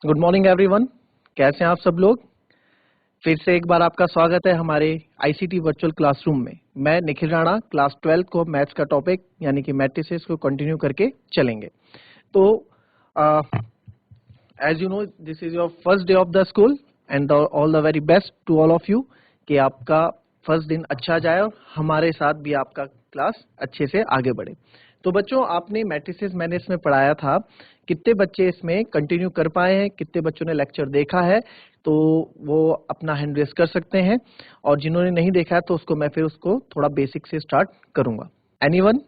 Good morning everyone. कैसे हैं आप सब लोग? फिर से एक बार आपका स्वागत है हमारे आईसीटी वर्चुअल क्लासरूम में। मैं निखिल राणा, क्लास 12 को मैथ्स का टॉपिक यानी कि मैट्रिसेस को कंटिन्यू करके चलेंगे। तो as you know, this is your first day of the school and all the very best to all of you कि आपका फर्स्ट दिन अच्छा जाए और हमारे साथ भी आपका क्लास अच्छे से आगे बढ़े। तो बच्चों, आपने मैट्रिसेस मैंने इसमें पढ़ाया था। कितने बच्चे इसमें कंटिन्यू कर पाए हैं? कितने बच्चों ने लेक्चर देखा है? तो वो अपना हैंड रेस कर सकते हैं, और जिन्होंने नहीं देखा है तो उसको मैं फिर उसको थोड़ा बेसिक से स्टार्ट करूंगा। एनीवन?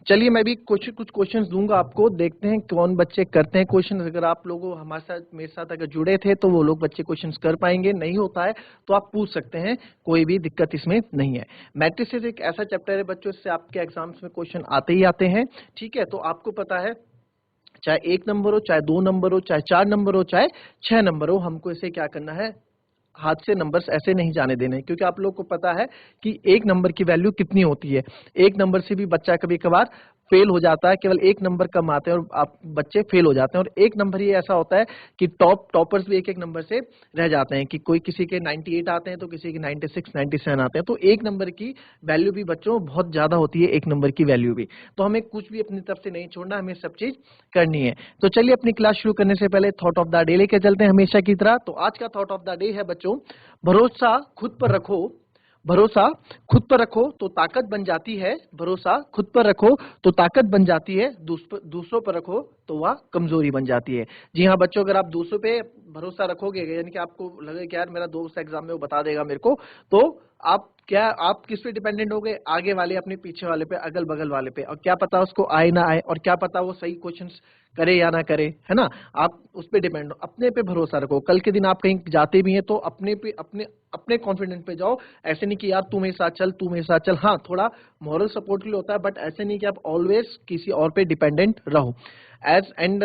चलिए, मैं भी कुछ क्वेश्चंस दूंगा आपको, देखते हैं कौन बच्चे करते हैं क्वेश्चन। अगर आप लोग हमारे साथ मेरे साथ अगर जुड़े थे तो वो लोग बच्चे क्वेश्चंस कर पाएंगे, नहीं होता है तो आप पूछ सकते हैं, कोई भी दिक्कत इसमें नहीं है। मैट्रिसेस एक ऐसा चैप्टर है बच्चों, इससे आपके एग्जाम्स में क्वेश्चन आते ही आते हैं। ठीक है, तो आपको पता है, चाहे 1 नंबर हो, चाहे 2 नंबर हो, चाहे 4 नंबर हो, चाहे 6 नंबर हो, हमको इसे क्या करना है, हाथ से नंबर्स ऐसे नहीं जाने देने, क्योंकि आप लोग को पता है कि 1 नंबर की वैल्यू कितनी होती है। 1 नंबर से भी बच्चा कभी कभार फेल हो जाता है, केवल 1 नंबर कम आते हैं और आप बच्चे फेल हो जाते हैं। और 1 नंबर ही ऐसा होता है कि टॉपर्स भी 1 1 नंबर से रह जाते हैं, कि कोई किसी के 98 आते हैं तो किसी के 96 97 आते हैं। तो 1 नंबर की वैल्यू भी बच्चों बहुत ज्यादा होती है, 1 नंबर की वैल्यू भी। तो हमें कुछ भी अपनी तरफ से नहीं छोड़ना, हमें सब चीज करनी है। तो चलिए, अपनी क्लास शुरू करने से पहले थॉट ऑफ द डे लेके चलते हैं हमेशा की तरह। तो आज का थॉट ऑफ द डे है बच्चों, भरोसा खुद पर रखो। भरोसा खुद पर रखो तो ताकत बन जाती है। भरोसा खुद पर रखो तो ताकत बन जाती है। दूसरों पर रखो तो वह कमजोरी बन जाती है। जी हाँ बच्चों, अगर आप दूसरों पे भरोसा रखोगे, यानी कि आपको लगे कि यार मेरा दोस्त एग्जाम में वो बता देगा मेरे को, तो आप किस पे डिपेंडेंट हो गए? आगे वाले, अपने पीछे वाले पे, अगल बगल वाले पे। और क्या पता उसको आए ना आए, और क्या पता वो सही क्वेश्चंस करे या ना करे, है ना? आप उस पे डिपेंड हो, अपने पे भरोसा रखो। कल के दिन आप कहीं जाते भी हैं तो अपने पे, अपने कॉन्फिडेंट पे जाओ। ऐसे नहीं कि यार तू मेरे साथ चल, तू मेरे साथ चल। हाँ, थोड़ा मॉरल सपोर्ट के लिए होता है, बट ऐसे नहीं कि आप ऑलवेज किसी और पे डिपेंडेंट रहो। एज एंड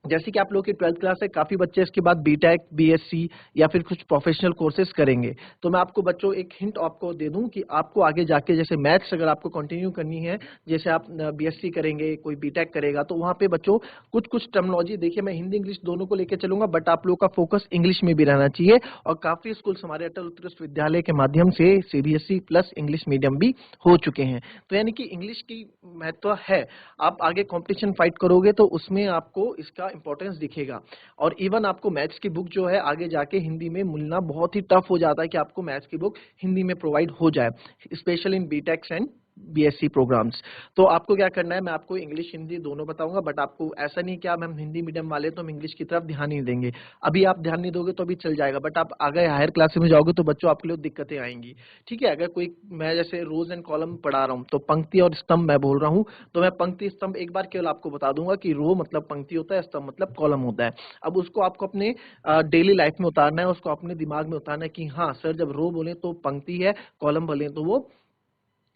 जैसे कि आप लोग की 12th क्लास है, काफी बच्चे इसके बाद बीटेक, बीएससी या फिर कुछ प्रोफेशनल कोर्सेज करेंगे। तो मैं आपको बच्चों एक हिंट आपको दे दूं कि आपको आगे जाके, जैसे मैथ्स अगर आपको कंटिन्यू करनी है, जैसे आप बीएससी करेंगे, कोई बीटेक करेगा, तो वहां पे बच्चों कुछ टर्मिनोलॉजी, देखिए मैं हिंदी इंग्लिश दोनों को लेकर चलूंगा, बट आप लोग का फोकस इंग्लिश में भी रहना चाहिए। और काफी स्कूल हमारे अटल उत्कृष्ट विद्यालय के माध्यम से सीबीएसई प्लस इंग्लिश मीडियम भी हो चुके हैं। तो यानी कि इंग्लिश की महत्व है। आप आगे कंपटीशन फाइट करोगे तो उसमें आपको इसका इंपॉर्टेंस दिखेगा। और इवन आपको मैथ्स की बुक जो है आगे जाके हिंदी में मिलना बहुत ही टफ हो जाता है, कि आपको मैथ्स की बुक हिंदी में प्रोवाइड हो जाए, specially in BTechs and BSc programs. तो आपको क्या करना है, मैं आपको इंग्लिश हिंदी दोनों बताऊंगा, बट आपको ऐसा नहीं कि आप हम हिंदी मीडियम वाले तो हम इंग्लिश की तरफ ध्यान नहीं देंगे। अभी आप ध्यान नहीं दोगे तो अभी चल जाएगा, बट आप आगे हायर क्लास में जाओगे तो बच्चों आपके लिए दिक्कतें आएंगी। ठीक है, अगर कोई, मैं जैसे रोज एंड कॉलम पढ़ा रहा हूँ तो पंक्ति और स्तंभ मैं बोल रहा हूँ, तो मैं पंक्ति स्तंभ एक बार केवल आपको बता दूंगा कि रो मतलब पंक्ति होता है, स्तंभ मतलब कॉलम होता है। अब उसको आपको अपने डेली लाइफ में उतारना है, उसको अपने दिमाग में उतारना है कि हाँ सर, जब रो बोले तो पंक्ति है, कॉलम बोले तो वो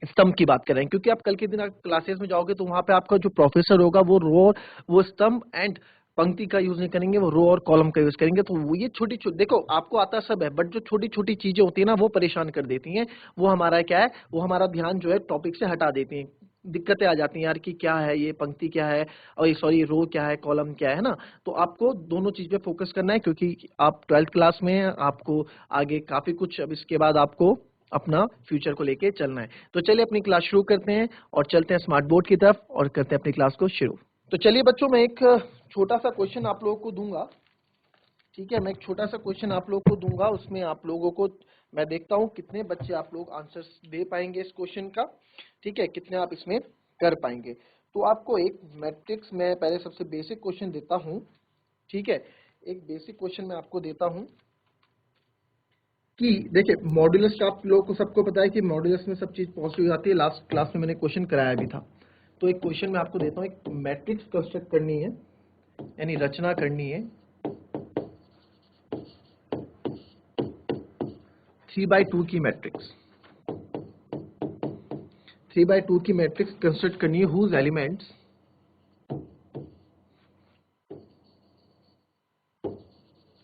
स्तंभ की बात कर रहे हैं। क्योंकि आप कल के दिन क्लासेस में जाओगे तो वहां पे आपका जो प्रोफेसर होगा वो रो, वो स्तंभ एंड पंक्ति का यूज नहीं करेंगे, वो रो और कॉलम का यूज करेंगे। तो वो ये छोटी छोटी, देखो आपको आता सब है, बट जो छोटी छोटी चीजें होती है ना, वो परेशान कर देती हैं। वो हमारा क्या है, वो हमारा ध्यान जो है टॉपिक से हटा देती हैं। दिक्कतें आ जाती हैं यार, कि क्या है ये पंक्ति, क्या है, और सॉरी रो क्या है, कॉलम क्या है ना। तो आपको दोनों चीज पे फोकस करना है, क्योंकि आप 12th क्लास में हैं, आपको आगे काफी कुछ, अब इसके बाद आपको अपना फ्यूचर को लेके चलना है। तो चलिए अपनी क्लास शुरू करते हैं और चलते हैं स्मार्ट बोर्ड की तरफ और करते हैं अपनी क्लास को शुरू। तो चलिए बच्चों, मैं एक छोटा सा क्वेश्चन आप लोगों को दूंगा। ठीक है, मैं एक छोटा सा क्वेश्चन आप लोगों को दूंगा, उसमें आप लोगों को मैं देखता हूं कितने बच्चे आप लोग आंसर्स दे पाएंगे इस क्वेश्चन का। ठीक है, कितने आप इसमें कर पाएंगे। तो आपको एक मैट्रिक्स में पहले सबसे बेसिक क्वेश्चन देता हूं। ठीक है, एक बेसिक क्वेश्चन मैं आपको देता हूं कि देखिए, मॉड्यूलस का आप लोगों को सबको पता है कि मॉड्यूलस में सब चीज पॉजिटिव आती है। लास्ट क्लास में मैंने क्वेश्चन कराया भी था। तो एक क्वेश्चन मैं आपको देता हूं, एक मैट्रिक्स कंस्ट्रक्ट करनी है, यानी रचना करनी है 3/2 की मैट्रिक्स। 3/2 की मैट्रिक्स कंस्ट्रक्ट करनी है, हुज एलिमेंट्स,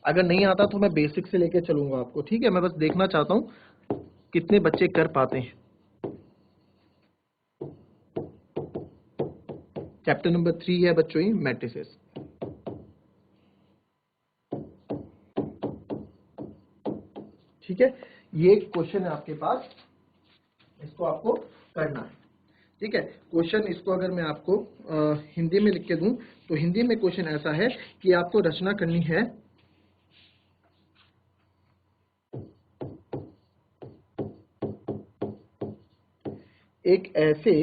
अगर नहीं आता तो मैं बेसिक से लेके चलूंगा आपको। ठीक है, मैं बस देखना चाहता हूं कितने बच्चे कर पाते हैं। चैप्टर नंबर 3 है बच्चों, ये मैट्रिसेस। ठीक है, ये क्वेश्चन है आपके पास, इसको आपको करना है। ठीक है, क्वेश्चन इसको अगर मैं आपको हिंदी में लिख के दूं तो हिंदी में क्वेश्चन ऐसा है कि आपको रचना करनी है एक ऐसे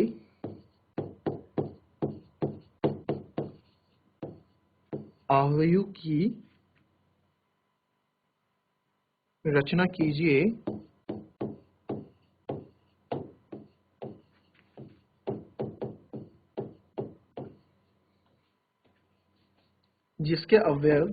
अवयव की रचना कीजिए जिसके अवयव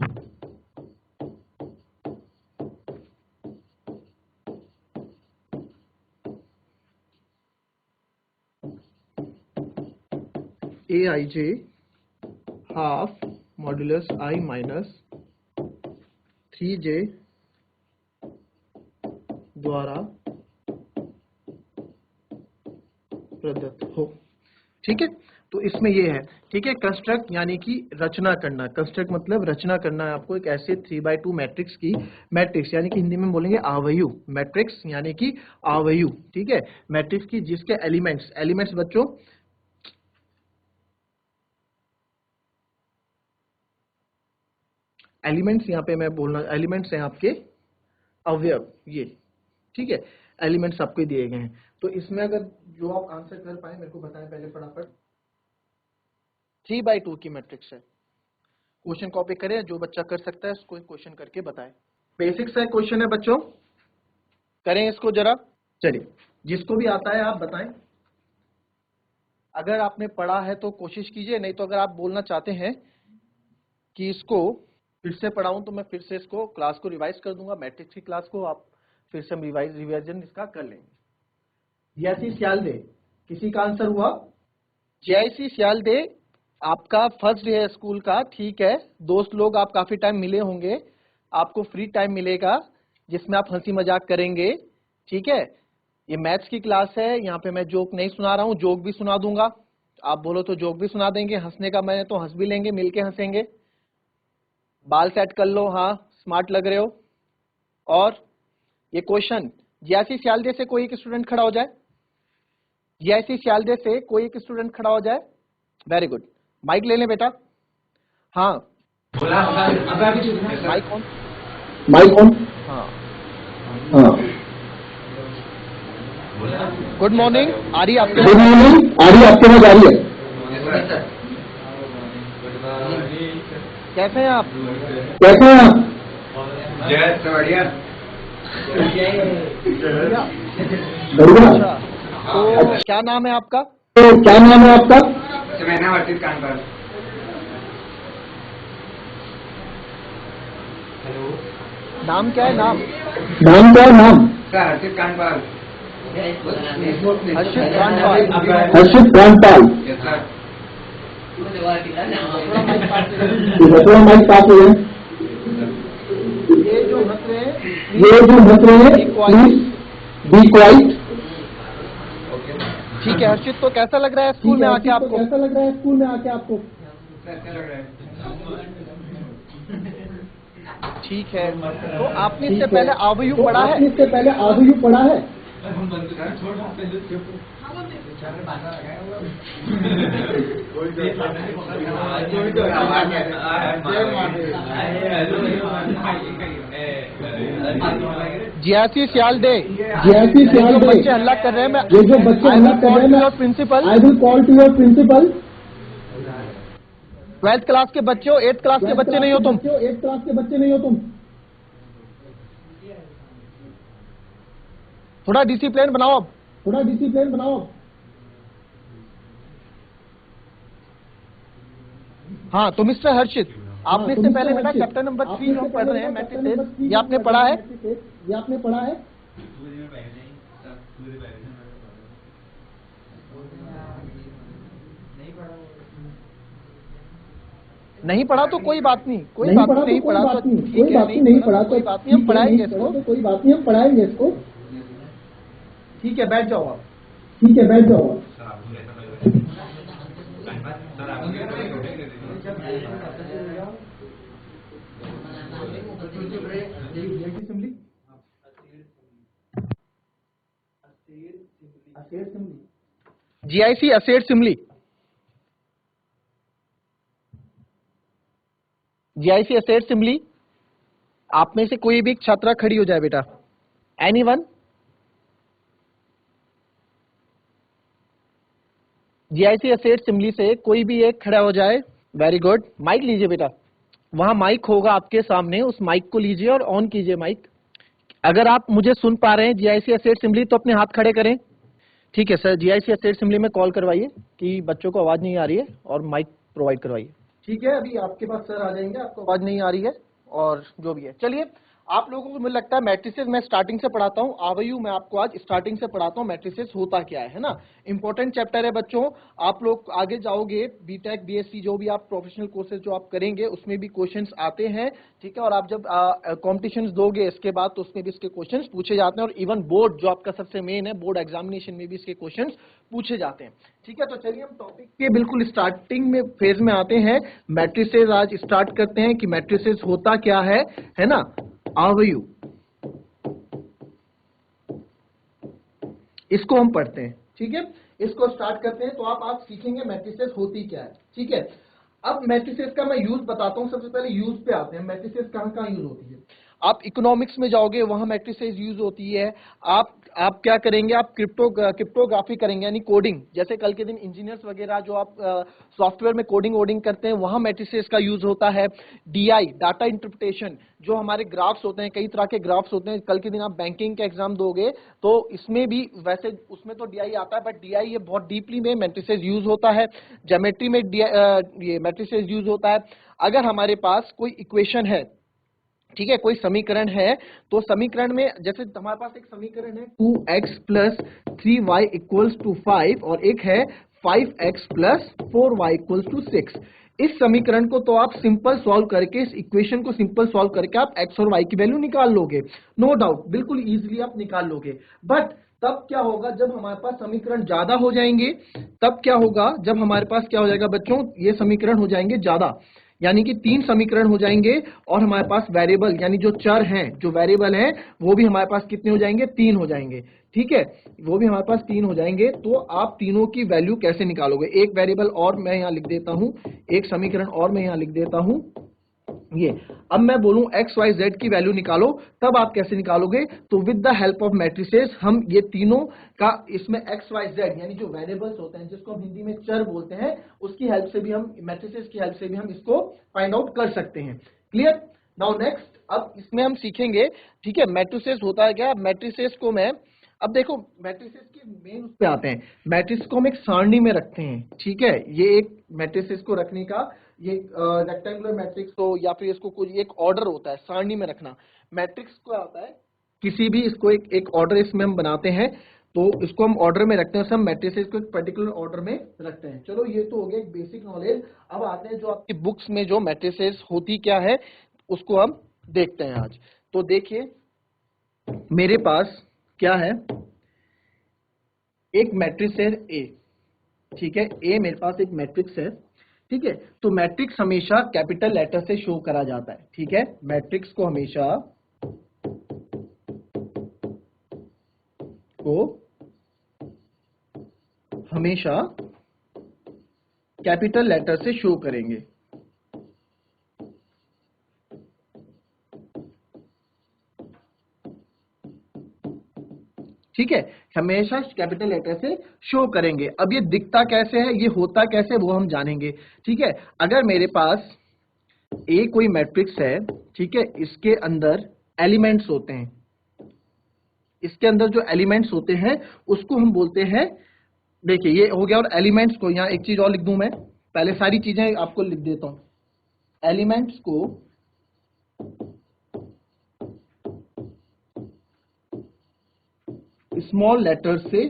aij half modulus i minus 3j द्वारा प्रदत्त हो। ठीक है, तो इसमें ये है। ठीक है, कंस्ट्रक्ट यानी कि रचना करना, कंस्ट्रक्ट मतलब रचना करना है आपको एक ऐसे 3/2 मैट्रिक्स की, मैट्रिक्स यानी कि हिंदी में बोलेंगे आवयु, मैट्रिक्स यानी कि आवयु। ठीक है, मैट्रिक्स की जिसके एलिमेंट्स, एलिमेंट्स बच्चों एलिमेंट्स यहाँ पे मैं बोलना, एलिमेंट्स हैं आपके अवयव ये। ठीक है, एलिमेंट्स आपको दिए गए हैं। तो इसमें अगर जो आप आंसर कर पाए मेरे को बताएं पहले फटाफट। 3/2 की मैट्रिक्स है, क्वेश्चन कॉपी करें, जो बच्चा कर सकता है उसको क्वेश्चन करके बताए। बेसिक्स है क्वेश्चन है बच्चों, करें इसको जरा। चलिए, जिसको भी आता है आप बताएं, अगर आपने पढ़ा है तो कोशिश कीजिए, नहीं तो अगर आप बोलना चाहते हैं कि इसको फिर से पढ़ाऊं तो मैं फिर से इसको क्लास को रिवाइज कर दूंगा, मैट्रिक्स की क्लास को आप फिर से रिवाइजन इसका कर लेंगे। जैसी सियालदे, किसी का आंसर हुआ? जैसी सियालदे आपका फर्स्ट डे है स्कूल का। ठीक है, दोस्त लोग आप काफी टाइम मिले होंगे, आपको फ्री टाइम मिलेगा जिसमें आप हंसी मजाक करेंगे। ठीक है, ये मैथ्स की क्लास है, यहाँ पे मैं जोक नहीं सुना रहा हूँ, जोक भी सुना दूंगा, आप बोलो तो जोक भी सुना देंगे, हंसने का मैं तो हंस भी लेंगे, मिलके हंसेंगे। बाल सेट कर लो, हाँ स्मार्ट लग रहे हो। और ये क्वेश्चन, जैसी सियालदे से कोई एक स्टूडेंट खड़ा हो जाए, जैसी सियालदे से कोई एक स्टूडेंट खड़ा हो जाए। वेरी गुड, माइक ले लें बेटा। हाँ माइक ऑन, माइक ऑन। हाँ हाँ, गुड मॉर्निंग, आ रही आपके गुड मॉर्निंग, आ रही आपके पास आ रही है। कैसे हैं आप? कैसे हैं आप? बढ़िया। बढ़िया। तो क्या नाम है आपका? तो क्या नाम है आपका? मैंने हर्षित कानपाल। नाम क्या है? नाम नाम क्या है? नाम sir Harshit Kanpal. Harshit Kanpal. Harshit Kanpal. Yes sir. थोड़ा माइक पास हो जाए। ये जो हंस रहे हैं, ये जो हंस रहे हैं प्लीज बी क्वाइट। ठीक है हर्षित, तो कैसा लग रहा है स्कूल में आके आपको? कैसा लग रहा है स्कूल में आके आपको? अच्छा लग रहा है। ठीक है, तो आपने इससे पहले आवयु पढ़ा है? इससे पहले आवयु पढ़ा है? जियासी सियालदे, जैसी जो बच्चे हल्ला कर रहे हैं, मैं ये जो बच्चे हल्ला कर रहे हैं, principal, I will call to your principal. 12th class के बच्चे हो, 8th क्लास के बच्चे नहीं हो तुम। 8th क्लास के बच्चे नहीं हो तुम। थोड़ा डिसिप्लिन बनाओ अब। थोड़ा डिसिप्लिन बनाओ। हाँ, तो मिस्टर हर्षित, आपने इससे पहले बेटा चैप्टर नंबर 3 जो हम पढ़ रहे हैं मैट्रिसेस, ये आपने पढ़ा है? ये आपने पढ़ा है? नहीं पढ़ा तो कोई बात नहीं, कोई बात नहीं, नहीं पढ़ा तो ठीक है, नहीं पढ़ा तो कोई बात नहीं, हम पढ़ाएंगे इसको। कोई बात नहीं, हम पढ़ाएंगे इसको। ठीक है, बैठ जाओ आप। ठीक है, बैठ जाओ। GIC asset Simli, GIC asset Simli, आप में से कोई भी एक छात्रा खड़ी हो जाए बेटा, एनीवन? GIC एसेट सिमली से कोई भी एक खड़ा हो जाए। वेरी गुड, माइक लीजिए बेटा, वहां माइक होगा आपके सामने, उस माइक को लीजिए और ऑन कीजिए माइक। अगर आप मुझे सुन पा रहे हैं GIC एसेट सिमली तो अपने हाथ खड़े करें। ठीक है सर, GIC एसेट सिमली में कॉल करवाइए कि बच्चों को आवाज नहीं आ रही है और माइक प्रोवाइड करवाइए। ठीक है, अभी आपके पास सर आ जाएंगे, आपको आवाज नहीं आ रही है और जो भी है। चलिए, आप लोगों को मुझे लगता है मैट्रिसेस मैं स्टार्टिंग से पढ़ाता हूँ, आवयु मैं आपको आज स्टार्टिंग से पढ़ाता हूँ, मैट्रिसेस होता क्या है ना। इंपॉर्टेंट चैप्टर है बच्चों, आप लोग आगे जाओगे बीटेक बीएससी जो भी आप प्रोफेशनल कोर्सेज जो आप करेंगे उसमें भी क्वेश्चंस आते हैं। ठीक है, और आप जब कॉम्पिटिशन्स दोगे इसके बाद तो उसमें भी इसके क्वेश्चंस पूछे जाते हैं, और इवन बोर्ड जो आपका सबसे मेन है, बोर्ड एग्जामिनेशन में भी इसके क्वेश्चंस पूछे जाते हैं। ठीक है, तो चलिए हम टॉपिक के बिल्कुल स्टार्टिंग में फेज में आते हैं। मैट्रिसेस आज स्टार्ट करते हैं कि मैट्रिसेस होता क्या है ना। आवयु, इसको हम पढ़ते हैं। ठीक है, इसको स्टार्ट करते हैं। तो आप आज सीखेंगे मैट्रिसेस होती क्या है। ठीक है, अब मैट्रिसेस का मैं यूज बताता हूं। सबसे पहले यूज पे आते हैं, मैट्रिसेस कहां कहां यूज होती है। आप इकोनॉमिक्स में जाओगे, वहां मैट्रिसेस यूज होती है। आप क्या करेंगे, आप क्रिप्टोग्राफी करेंगे यानी कोडिंग, जैसे कल के दिन इंजीनियर्स वगैरह जो आप सॉफ्टवेयर में कोडिंग वोडिंग करते हैं, वहां मैट्रिसेस का यूज होता है। DI, डाटा इंटरप्रिटेशन, जो हमारे ग्राफ्स होते हैं, कई तरह के ग्राफ्स होते हैं। कल के दिन आप बैंकिंग का एग्जाम दोगे तो इसमें भी वैसे उसमें तो DI आता है, बट DI ये बहुत डीपली में मैट्रिसेस यूज होता है। ज्योमेट्री में ये मैट्रिसेस यूज होता है। अगर हमारे पास कोई इक्वेशन है, ठीक है, कोई समीकरण है, तो समीकरण में जैसे हमारे पास एक समीकरण है 2x plus 3y equals to 5 और एक है 5x plus 4y equals to 6। इस समीकरण को तो आप सिंपल सॉल्व करके, इस इक्वेशन को सिंपल सॉल्व करके आप x और y की वैल्यू निकाल लोगे, नो डाउट, बिल्कुल इजीली आप निकाल लोगे। बट तब क्या होगा, जब हमारे पास समीकरण ज्यादा हो जाएंगे, तब क्या होगा, जब हमारे पास क्या हो जाएगा बच्चों, ये समीकरण हो जाएंगे ज्यादा, यानी कि 3 समीकरण हो जाएंगे, और हमारे पास वेरिएबल यानी जो चर हैं, जो वेरिएबल हैं, वो भी हमारे पास कितने हो जाएंगे, 3 हो जाएंगे। ठीक है, वो भी हमारे पास 3 हो जाएंगे। तो आप तीनों की वैल्यू कैसे निकालोगे, एक वेरिएबल और मैं यहां लिख देता हूं, एक समीकरण और मैं यहां लिख देता हूं ये। अब मैं बोलूं x y z की वैल्यू निकालो, तब आप कैसे निकालोगे, तो with the help of matrices हम ये तीनों का, इसमें x y z यानी जो वेरिएबल्स होते हैं, जिसको हम हिंदी में चर बोलते हैं, उसकी हेल्प से भी हम, मैट्रिसेस की हेल्प से भी हम इसको फाइंड आउट कर सकते हैं। क्लियर। नाउ नेक्स्ट, अब इसमें हम सीखेंगे, ठीक है, मैट्रिसेस होता है क्या। मैट्रिसेस को मैं, अब देखो मैट्रिसेस के मेन उस पे आते हैं। मैट्रिक्स को हम एक सारणी में रखते हैं। ठीक है, ये एक मैट्रिसेस को रखने का, ये रेक्टेंगुलर मैट्रिक्स हो या फिर इसको कोई एक ऑर्डर होता है, सारणी में रखना। मैट्रिक्स को आता है किसी भी, इसको एक ऑर्डर इसमें हम बनाते हैं, तो इसको हम ऑर्डर में रखते हैं, हम मैट्रिसेस को एक पर्टिकुलर ऑर्डर में रखते हैं। चलो, ये तो हो गया एक बेसिक नॉलेज। अब आते हैं जो आपकी बुक्स में जो मैट्रिसेस होती क्या है, उसको हम देखते हैं आज। तो देखिए, मेरे पास क्या है, एक मैट्रिक्स है A। ठीक है, A मेरे पास एक मैट्रिक्स है। ठीक है, तो मैट्रिक्स हमेशा कैपिटल लेटर से शो करा जाता है। ठीक है, मैट्रिक्स को हमेशा कैपिटल लेटर से शो करेंगे। ठीक है, हमेशा कैपिटल लेटर से शो करेंगे। अब ये दिखता कैसे है, ये होता कैसे, वो हम जानेंगे। ठीक है, अगर मेरे पास A कोई मैट्रिक्स है, ठीक है, इसके अंदर एलिमेंट्स होते हैं, इसके अंदर जो एलिमेंट्स होते हैं उसको हम बोलते हैं, देखिए ये हो गया। और एलिमेंट्स को, यहां एक चीज और लिख दूं मैं, पहले सारी चीजें आपको लिख देता हूं। एलिमेंट्स को स्मॉल लेटर से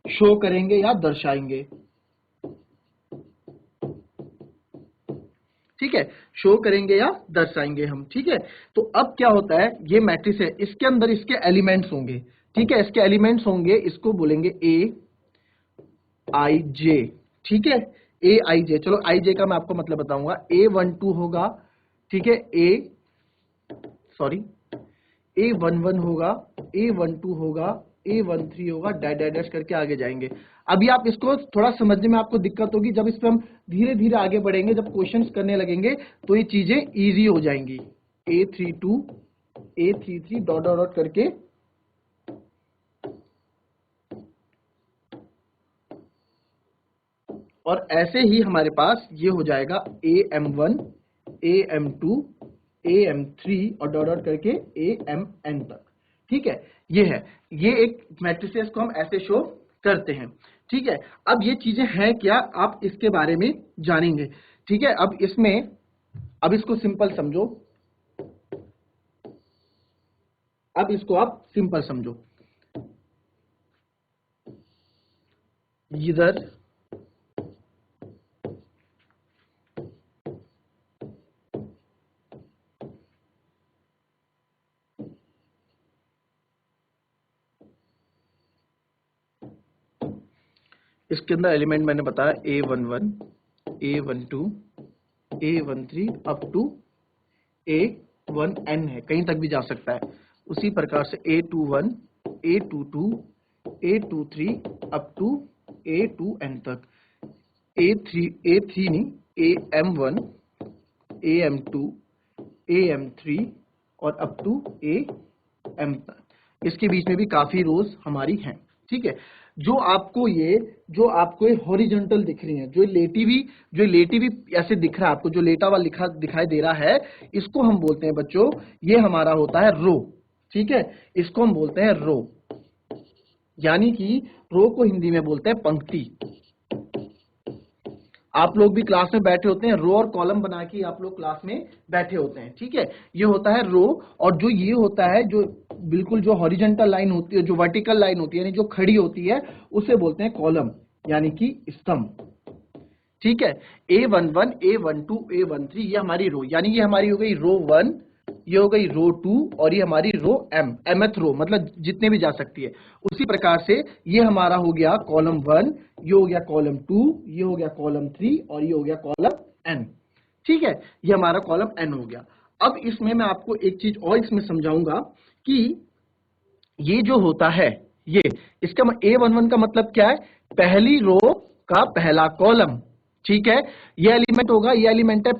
शो करेंगे या दर्शाएंगे। ठीक है, शो करेंगे या दर्शाएंगे हम। ठीक है, तो अब क्या होता है, ये मैट्रिक्स है, इसके अंदर इसके एलिमेंट्स होंगे। ठीक है, इसके एलिमेंट्स होंगे, इसको बोलेंगे A I J। ठीक है, A I J। चलो I J का मैं आपको मतलब बताऊंगा। A12 होगा, ठीक है, A11 होगा, A12 होगा, A13 होगा, डैश डैश डैश करके आगे जाएंगे। अभी आप इसको थोड़ा समझने में आपको दिक्कत होगी, जब इस पर हम धीरे धीरे आगे बढ़ेंगे, जब क्वेश्चंस करने लगेंगे तो ये चीजें इजी हो जाएंगी। A32 A33 dot dot dot करके और ऐसे ही हमारे पास ये हो जाएगा AM1 AM2 AM3 और डॉट डॉट करके AMN तक। ठीक है, ये है, ये एक मैट्रिसेस को हम ऐसे शो करते हैं। ठीक है, अब ये चीजें हैं क्या, आप इसके बारे में जानेंगे। ठीक है, अब इसमें, अब इसको सिंपल समझो, अब इसको आप सिंपल समझो। इधर इसके अंदर एलिमेंट मैंने बताया A11 A12 A13 up to A1N है, कहीं तक भी जा सकता है। उसी प्रकार से A21 A22 A23 up to A2N तक, A3 नहीं, AM1 AM2 AM3 और अप टू AM तक। इसके बीच में भी काफी रोज हमारी हैं। ठीक है, जो आपको ये हॉरिजॉन्टल दिख रही है, जो लेटिव ऐसे दिख रहा है आपको, जो लेटा हुआ लिखा दिखाई दे रहा है, इसको हम बोलते हैं बच्चों, ये हमारा होता है रो। ठीक है, इसको हम बोलते हैं रो, यानी कि रो को हिंदी में बोलते हैं पंक्ति। आप लोग भी क्लास में बैठे होते हैं, रो और कॉलम बना के आप लोग क्लास में बैठे होते हैं। ठीक है, ये होता है रो, और जो ये होता है, जो बिल्कुल जो हॉरिजॉन्टल लाइन होती है, जो वर्टिकल लाइन होती है, यानी जो खड़ी होती है, उसे बोलते हैं कॉलम, यानी कि स्तंभ। ठीक है, A11 A12 A13 ये हमारी रो, यानी ये हमारी हो गई रो 1, ये हो गई रो 2, और ये हमारी रो mth रो, मतलब जितने भी जा सकती है। उसी प्रकार से ये हमारा हो गया कॉलम 1, ये हो गया कॉलम 2, ये हो गया कॉलम 3, और ये हो गया कॉलम n। ठीक है, ये हमारा कॉलम n हो गया। अब इसमें मैं आपको एक चीज और इसमें समझाऊंगा कि ये जो होता है, ये इसका A11 का मतलब क्या है, पहली रो का पहला कॉलम। ठीक है, ये एलिमेंट होगा, ये एलिमेंट है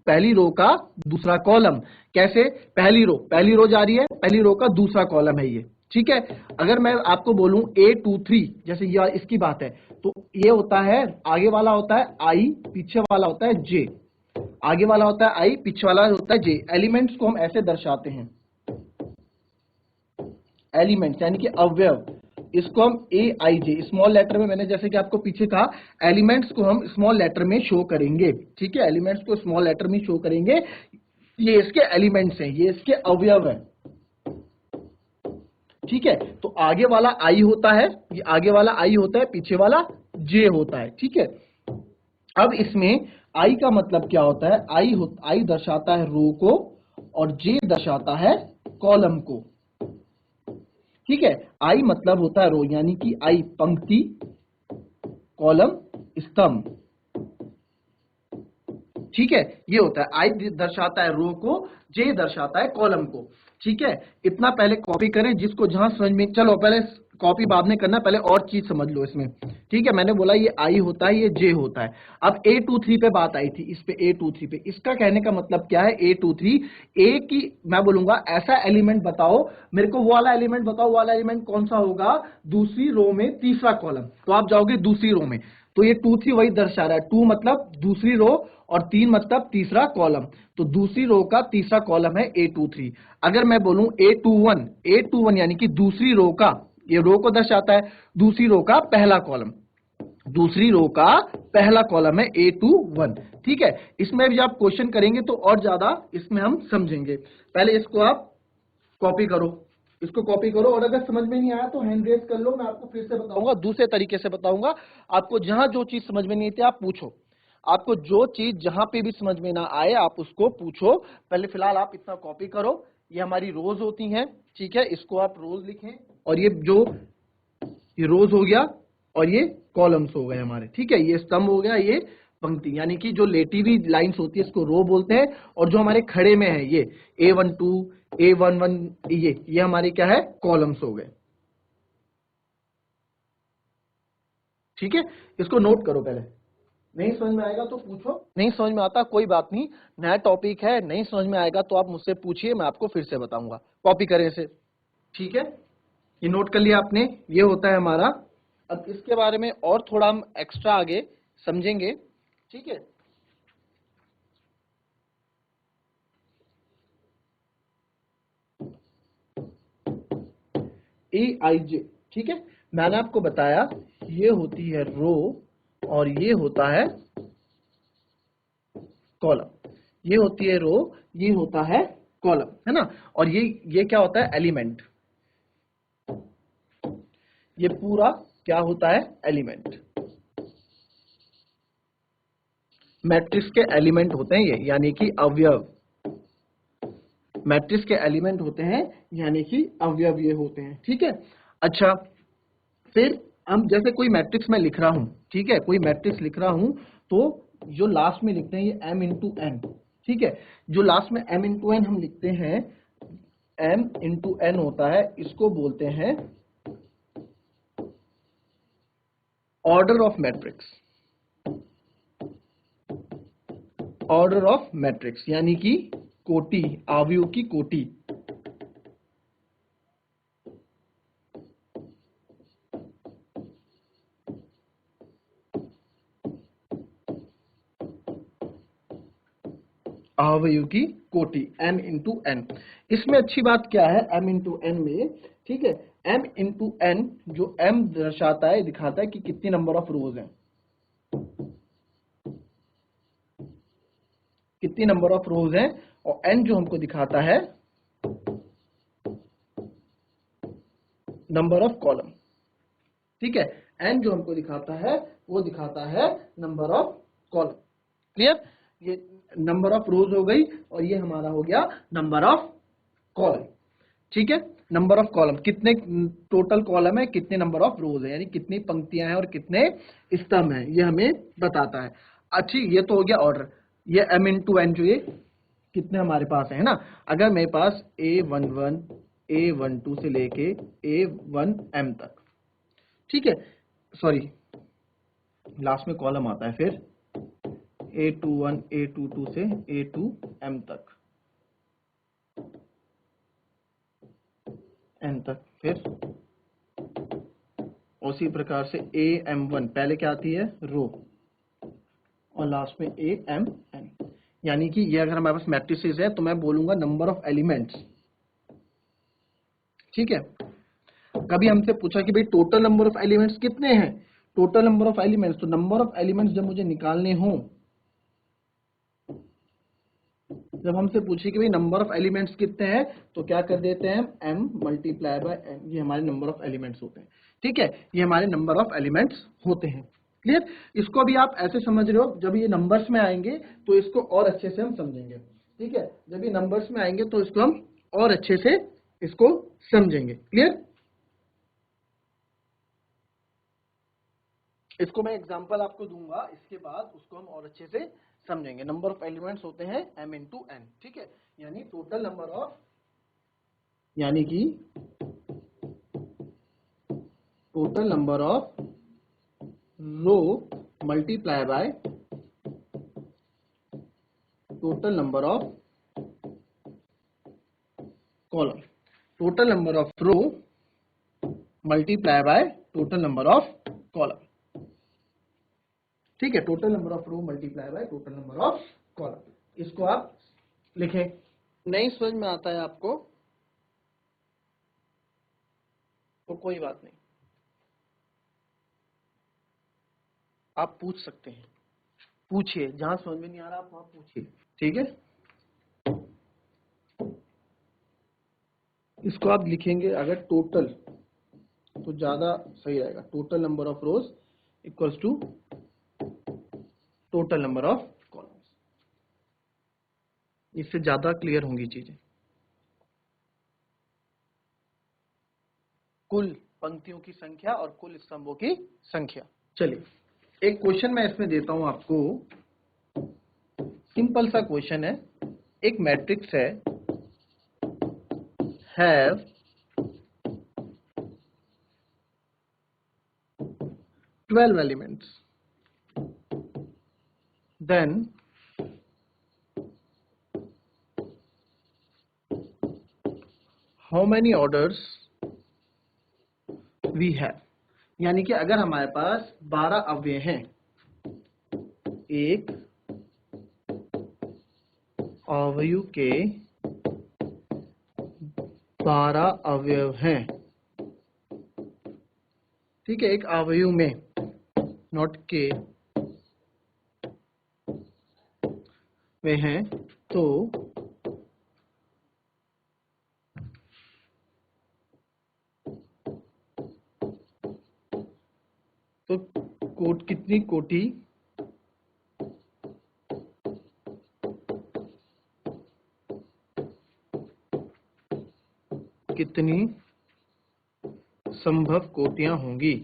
पहली रो का दूसरा कॉलम। कैसे, पहली रो जा रही है, पहली रो का दूसरा कॉलम है ये। ठीक है, अगर मैं आपको बोलूं A23, जैसे ये इसकी बात है, तो ये होता है, आगे वाला होता है I, पीछे वाला होता है J। आगे वाला होता है I, पीछे वाला होता है J। एलिमेंट्स को हम ऐसे दर्शाते हैं, एलिमेंट्स यानी कि अवयव, इसको हम AIJ स्मॉल लेटर में, मैंने जैसे कि आपको पीछे कहा, एलिमेंट्स को हम स्मॉल लेटर में शो करेंगे। ठीक है, एलिमेंट्स को स्मॉल लेटर में शो करेंगे, ये इसके एलिमेंट्स हैं, ये इसके अवयव हैं। ठीक है, तो आगे वाला I होता है, ये आगे वाला I होता है, पीछे वाला J होता है। ठीक है, अब इसमें I का मतलब क्या होता है, I दर्शाता है रो को, और J दर्शाता है कॉलम को। ठीक है, I मतलब होता है रो, यानी कि I पंक्ति, कॉलम स्तंभ। ठीक है, ये होता है, I दर्शाता है रो को, J दर्शाता है कॉलम को। ठीक है, इतना पहले कॉपी करें, जिसको जहां समझ में, चलो पहले कॉपी बाद में करना, पहले और चीज समझ लो इसमें। ठीक है, मैंने बोला ये I होता है, ये J होता है। अब A23 पे बात आई थी, इस पे A23 पे, इसका कहने का मतलब क्या है, A23 A की, मैं बोलूंगा ऐसा एलिमेंट बताओ मेरे को, वो वाला एलिमेंट बताओ, वो वाला एलिमेंट कौन सा होगा, दूसरी रो में तीसरा कॉलम। तो आप जाओगे दूसरी रो में, तो ये 2 3 वही दर्शा रहा है, 2 मतलब दूसरी रो, और 3 मतलब तीसरा कॉलम। तो दूसरी रो का तीसरा कॉलम है A23। अगर मैं बोलूं A21 यानी कि दूसरी रो का, ये रो को दर्शाता है, दूसरी रो का पहला कॉलम, दूसरी रो का पहला कॉलम है A21। ठीक है, इसमें भी आप क्वेश्चन करेंगे तो और ज्यादा इसमें हम समझेंगे। पहले इसको आप कॉपी करो, इसको कॉपी करो, और अगर समझ में नहीं आया तो हैंड रेज कर लो, मैं आपको फिर से बताऊंगा, दूसरे तरीके से बताऊंगा आपको। जहां जो चीज समझ में नहीं आती आप पूछो, आपको जो चीज जहां पे भी समझ में ना आए आप उसको पूछो। पहले फिलहाल आप इतना कॉपी करो, ये हमारी रोज होती हैं। ठीक है, इसको आप रोज लिखें, और ये रोज हो गया, और ये कॉलम्स हो गए हमारे। ठीक है, ये स्तंभ हो गया, ये पंक्ति, यानी कि जो लेटी हुई लाइंस होती है इसको रो बोलते हैं, और जो हमारे खड़े में है ये A12 A11 ये हमारे क्या है, कॉलम्स हो गए। ठीक है, इसको नोट करो पहले। नहीं समझ में आएगा तो पूछो, नहीं समझ में आता कोई बात नहीं, नया टॉपिक है, नहीं समझ में आएगा तो आप मुझसे पूछिए, मैं आपको फिर से बताऊंगा। कॉपी करें इसे, ठीक है, ये नोट कर लिया आपने, ये होता है हमारा। अब इसके बारे में और थोड़ा हम एक्स्ट्रा आगे समझेंगे, ठीक है। EIJ, ठीक है, मैंने आपको बताया ये होती है रो और ये होता है कॉलम, ये होती है रो, ये होता है कॉलम, है ना। और ये क्या होता है, एलिमेंट। ये पूरा क्या होता है, एलिमेंट। मैट्रिक्स के एलिमेंट होते हैं ये, यानी कि अवयव। मैट्रिक्स के एलिमेंट होते हैं यानी कि अवयव ये होते हैं, ठीक है। अच्छा, फिर हम जैसे कोई मैट्रिक्स में लिख रहा हूं, ठीक है, कोई मैट्रिक्स लिख रहा हूं तो जो लास्ट में लिखते हैं ये m इंटू एन, ठीक है। जो लास्ट में m इंटू एन हम लिखते हैं, m इंटू एन होता है, इसको बोलते हैं order of matrix. Order of matrix यानी कि कोटि, अवयव की कोटि। अवयव की कोटि m इंटू एन। इसमें अच्छी बात क्या है m इंटू एन में, ठीक है, m इंटू एन जो m दर्शाता है, दिखाता है कि कितनी नंबर ऑफ रोज हैं, कितनी नंबर ऑफ रोज हैं, और n जो हमको दिखाता है नंबर ऑफ कॉलम, ठीक है। n जो हमको दिखाता है वो दिखाता है नंबर ऑफ कॉलम। क्लियर, ये नंबर ऑफ रोज हो गई और ये हमारा हो गया नंबर ऑफ कॉलम, ठीक है। नंबर ऑफ कॉलम, कितने टोटल कॉलम है, कितने नंबर ऑफ रोज है, यानी कितनी पंक्तियां हैं और कितने स्तंभ हैं, ये हमें बताता है। अच्छी, ये तो हो गया ऑर्डर। ये m इंटू एन जो ये कितने हमारे पास है ना। अगर मेरे पास A11 A12 से लेके A1M तक, ठीक है, सॉरी लास्ट में कॉलम आता है, फिर A21 A22 से A2M तक, n तक, फिर उसी प्रकार से AM1, पहले क्या आती है, रो, और लास्ट में AMN। यानी कि ये अगर हमारे पास मैट्रिसेस है तो मैं बोलूंगा नंबर ऑफ एलिमेंट्स, ठीक है। कभी हमसे पूछा कि भाई टोटल नंबर ऑफ एलिमेंट्स कितने हैं, टोटल नंबर ऑफ एलिमेंट्स, तो नंबर ऑफ एलिमेंट्स जब मुझे निकालने हो, जब हमसे पूछे कि भाई नंबर ऑफ एलिमेंट्स कितने हैं, तो क्या कर देते हैं, m मल्टीप्लाई बाय n, ये हमारे नंबर ऑफ एलिमेंट्स होते हैं, ठीक है, ये हमारे नंबर ऑफ एलिमेंट्स होते हैं। क्लियर, इसको अभी आप ऐसे समझ रहे हो, जब ये नंबर्स में आएंगे तो इसको और अच्छे से हम समझेंगे, ठीक है। जब ये नंबर्स में आएंगे तो इसको हम और अच्छे से इसको समझेंगे। क्लियर, इसको मैं एग्जांपल आपको दूंगा, इसके बाद उसको हम और अच्छे से समझेंगे। नंबर ऑफ एलिमेंट्स होते हैं m इंटू एन, ठीक है, यानी टोटल नंबर ऑफ, यानी कि total number of row multiply by total number of column. Total number of row multiply by total number of column, ठीक है, total number of row multiply by total number of column. इसको आप लिखें। नहीं समझ में आता है आपको तो कोई बात नहीं, आप पूछ सकते हैं, पूछिए, जहां समझ में नहीं आ रहा आप वहां पूछिए, ठीक है। इसको आप लिखेंगे अगर टोटल तो ज्यादा सही रहेगा, total number of rows equals to total number of columns, इससे ज्यादा क्लियर होंगी चीजें। कुल पंक्तियों की संख्या और कुल स्तंभों की संख्या। चलिए एक क्वेश्चन मैं इसमें देता हूं आपको, सिंपल सा क्वेश्चन है। एक मैट्रिक्स है, have 12 elements. Then how many orders we have? यानी कि अगर हमारे पास 12 अवयव हैं, एक अवयव के 12 अवयव हैं, ठीक है, एक अवयव में, नॉट के, वे हैं, तो कितनी कोटि कितनी संभव कोटियां होंगी?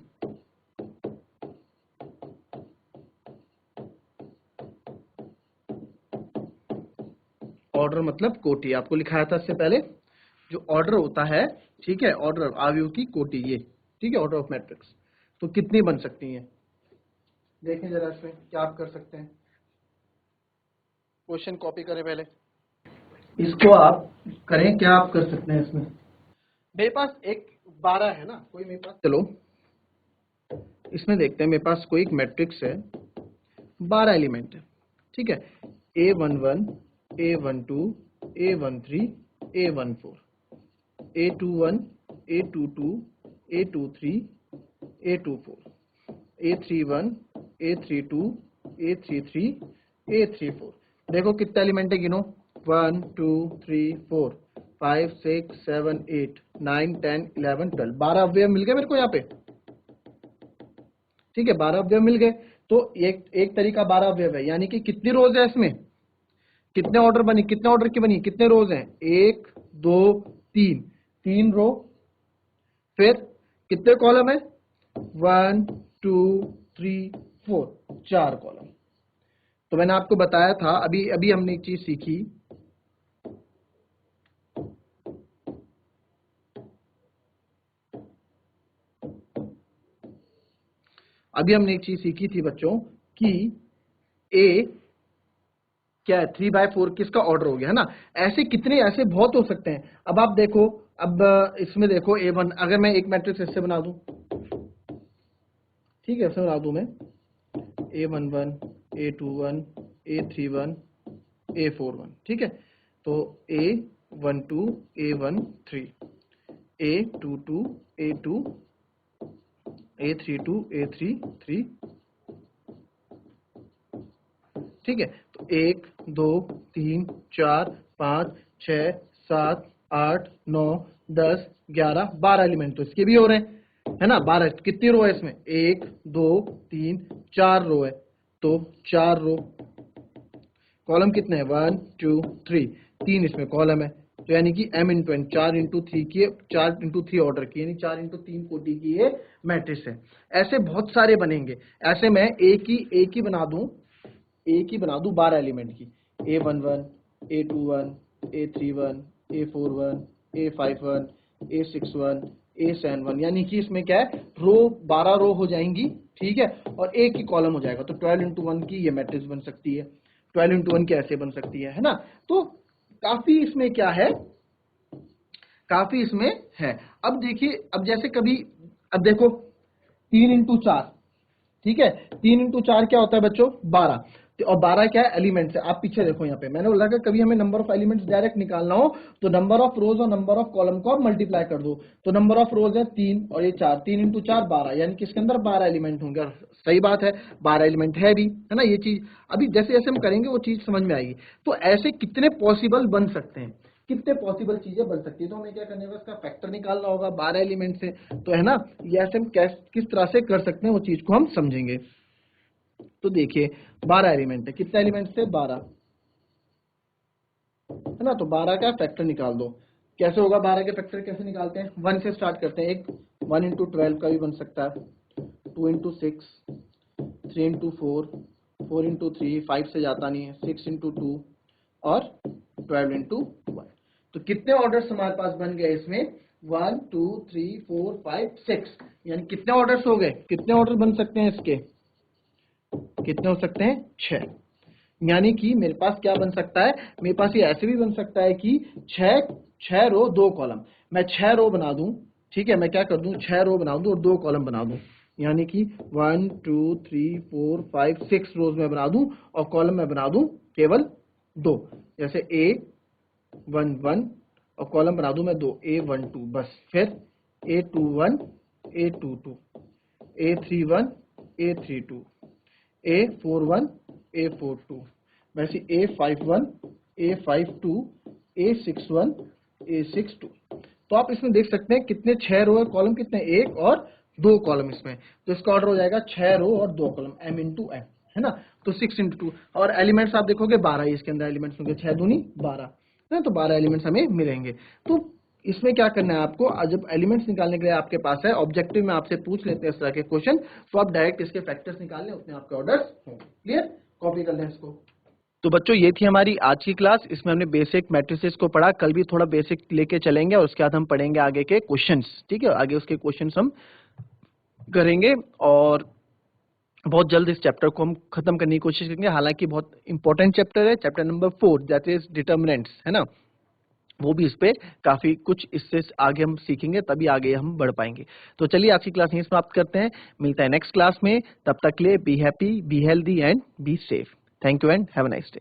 ऑर्डर मतलब कोटि, आपको लिखाया था इससे पहले, जो ऑर्डर होता है, ठीक है, ऑर्डर अवयव की कोटि, ये ठीक है, ऑर्डर ऑफ मैट्रिक्स, तो कितनी बन सकती हैं? देखें जरा इसमें क्या आप कर सकते हैं। क्वेश्चन कॉपी करें पहले, इसको आप करें, क्या आप कर सकते हैं इसमें। मेरे पास एक 12 है ना, कोई मेरे पास, चलो इसमें देखते हैं, मेरे पास कोई एक मैट्रिक्स है, 12 एलिमेंट है, ठीक है, A11, A12, A13, A14, A21, A22, A23, A24, A31, A32, A33, A34। देखो कितने एलिमेंट है, गिनो, 1 2 3 4 5 6 7 8 9 10 11 12, 12 अवयव मिल गए मेरे को यहाँ पे, ठीक है, 12 अवयव मिल गए। तो एक तरीका 12 अवयव है, यानी कि कितनी रोज है इसमें, कितने ऑर्डर बनी, कितने ऑर्डर की बनी, कितने रोज हैं, 1 2 3, 3 रो, फिर कितने कॉलम है, 1 2 3 4, 4 कॉलम। तो मैंने आपको बताया था, अभी हमने एक चीज सीखी, थी बच्चों कि ए क्या है, 3/4 किसका ऑर्डर हो गया है ना। ऐसे कितने, ऐसे बहुत हो सकते हैं। अब आप देखो, अब इसमें देखो A1, अगर मैं एक मैट्रिक्स इससे बना दूं, ठीक है, इससे बना दूं मैं A11, A21, A31, A41, ठीक है, तो A12, A13, A22, A2, A32, A33, ठीक है, तो 1 2 3 4 5 6 7 8 9 10 11 12 एलिमेंट तो इसके भी हो रहे हैं, है ना। 12 कितनी रो है इसमें, 1 2 3 4 रो है, तो 4 रो, कॉलम कितने हैं, 1 2 3, 3 इसमें कॉलम है, तो यानी कि m इंटू एन, 4 इंटू 3 की, 4 इंटू 3 ऑर्डर की, यानी 4 इंटू 3 कोटि की ये मैट्रिक्स है। ऐसे बहुत सारे बनेंगे। ऐसे मैं एक ही बना दूं, 12 एलिमेंट की, A11, A21, A31, A41, A51, A61, A71, यानी कि इसमें क्या है, रो 12 रो हो जाएंगी, ठीक है, और एक ही कॉलम हो जाएगा। तो 12 इंटू 1 की ये मैट्रिक्स बन सकती है, 12 इंटू 1 कैसे बन सकती है ना। तो काफी इसमें क्या है, काफी इसमें है। अब देखिए, अब जैसे कभी, अब देखो 3 इंटू 4, ठीक है, 3 इंटू 4 क्या होता है बच्चों, 12, और 12 क्या है, एलिमेंट्स है। आप पीछे देखो, यहाँ पे मैंने बोला कि कभी हमें नंबर ऑफ एलिमेंट्स डायरेक्ट निकालना हो तो नंबर ऑफ रोज और नंबर ऑफ कॉलम को आप मल्टीप्लाई कर दो। तो नंबर ऑफ रोज है 3 और ये 4, 3 इंटू 4 12, यानी कि इसके अंदर 12 एलिमेंट होंगे। और सही बात है, 12 एलिमेंट है भी, है ना। ये चीज अभी जैसे जैसे हम करेंगे वो चीज समझ में आएगी। तो ऐसे कितने पॉसिबल बन सकते हैं, कितने पॉसिबल चीजें बन सकती है, तो हमें क्या करने होगा, इसका फैक्टर निकालना होगा 12 एलिमेंट से, तो है ना। ये ऐसे हम किस तरह से कर सकते हैं वो चीज को हम समझेंगे। तो देखिए 12 एलिमेंट है, कितने एलिमेंट से, 12, है ना। तो 12 का फैक्टर निकाल दो। कैसे होगा 12 के फैक्टर, कैसे निकालते हैं, 1 से स्टार्ट करते हैं। एक 1 इंटू 12 का भी बन सकता है, 2 इंटू 6, 3 इंटू 4, 4 इंटू 3, 5 से जाता नहीं है, 6 इंटू 2 और 12 इंटू 1। तो कितने ऑर्डर्स हमारे पास बन गए इसमें, 1 2 3 4 5 6, यानी कितने ऑर्डर्स हो गए, कितने ऑर्डर बन सकते हैं इसके, कितने हो सकते हैं, 6। यानी कि मेरे पास क्या बन सकता है, मेरे पास ये ऐसे भी बन सकता है कि 6 रो 2 कॉलम, मैं 6 रो बना दूं, ठीक है, मैं क्या कर दूं, 6 रो बना दूं और 2 कॉलम बना दूं, यानी कि 1 2 3 4 5 6 रोज में बना दूं और कॉलम में बना दूं केवल 2, जैसे A11 और कॉलम बना दूं मैं 2, A12 बस, फिर A21 A22 A31 A32 A41 A42, वैसे A51 A52 A61 A62। तो आप इसमें देख सकते हैं कितने 6 रो है, कॉलम कितने, 1 और 2 कॉलम इसमें, तो इसका ऑर्डर हो जाएगा 6 रो और 2 कॉलम, m इंटू m, है ना। तो 6 इंटू 2 और एलिमेंट्स आप देखोगे 12 ही इसके अंदर एलिमेंट्स होंगे, 6 दूनी 12 है ना, तो 12 एलिमेंट्स हमें मिलेंगे। तो इसमें क्या करना है आपको, जब एलिमेंट्स निकालने के लिए आपके पास है, ऑब्जेक्टिव में आपसे पूछ लेते हैं इस तरह के क्वेश्चन, तो आप डायरेक्ट इसके फैक्टर्स निकाल लें, उतने आपके ऑर्डर्स होंगे। क्लियर, कॉपी कर लें इसको। तो बच्चों ये थी हमारी आज की क्लास, इसमें हमने बेसिक मैट्रिसेस को पढ़ा, कल भी थोड़ा बेसिक लेके चलेंगे और उसके बाद हम पढ़ेंगे आगे के क्वेश्चंस, ठीक है, आगे उसके क्वेश्चंस हम करेंगे और बहुत जल्द इस चैप्टर को हम खत्म करने की कोशिश करेंगे। हालांकि बहुत इंपॉर्टेंट चैप्टर है, chapter number 4 that is determinants, है ना, वो भी इस पे काफी कुछ इससे आगे हम सीखेंगे, तभी आगे हम बढ़ पाएंगे। तो चलिए आज की क्लास यहीं समाप्त करते हैं, मिलता है नेक्स्ट क्लास में, तब तक के लिए be happy, be healthy and be safe. Thank you and have a nice day.